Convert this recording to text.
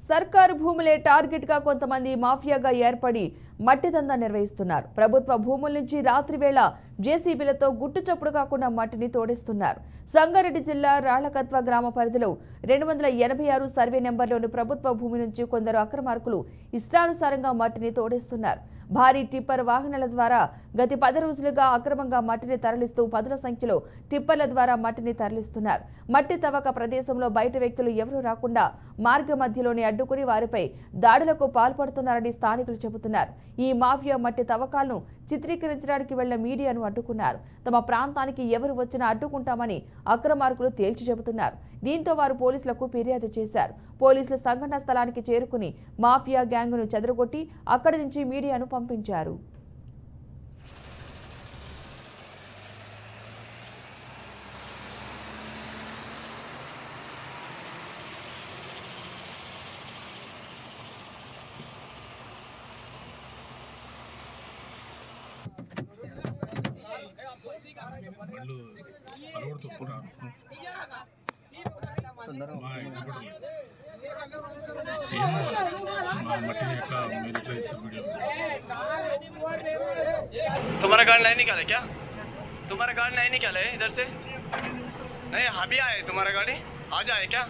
సర్కారు భూములే టార్గెట్ గా కొంతమంది మాఫియాగా ఏర్పడి మట్టి దందా నిర్వహిస్తున్నారు. ప్రభుత్వ భూముల నుంచి రాత్రి వేళ జేసీబీలతో గుట్టు చప్పుడు కాకుండా మట్టిని తోడిస్తున్నారు. సంగారెడ్డి జిల్లా రాళ్లకత్వ గ్రామ పరిధిలో 286 సర్వే నెంబర్లోని ప్రభుత్వ భూమి నుంచి కొందరు అక్రమార్కులు ఇష్టానుసారంగా మట్టిని తోడిస్తున్నారు. భారీ టిప్పర్ వాహనాల ద్వారా గత 10 రోజులుగా అక్రమంగా మట్టిని తరలిస్తూ పదుల సంఖ్యలో టిప్పర్ల ద్వారా మట్టిని తరలిస్తున్నారు. మట్టి తవ్వక ప్రదేశంలో బయట వ్యక్తులు ఎవరూ రాకుండా మార్గ మధ్యలోనే అడ్డుకుని వారిపై దాడులకు పాల్పడుతున్నారని స్థానికులు చెబుతున్నారు. ఈ మాఫియా మట్టి తవ్వకాలను చిత్రీకరించడానికి వెళ్లిన మీడియాను అడ్డుకున్నారు. తమ ప్రాంతానికి ఎవరు వచ్చినా అడ్డుకుంటామని అక్రమార్కులు తేల్చి చెబుతున్నారు. దీంతో వారు పోలీసులకు ఫిర్యాదు చేశారు. పోలీసులు సంఘటన స్థలానికి చేరుకుని మాఫియా గ్యాంగును చెదరగొట్టి అక్కడి నుంచి మీడియాను పంపించారు. तुम्हारा गाड़ी नहीं निकाले क्या? तुम्हारा गाड़ी नहीं निकाले इधर से? नहीं अभी आए तुम्हारा गाड़ी आ जाए क्या?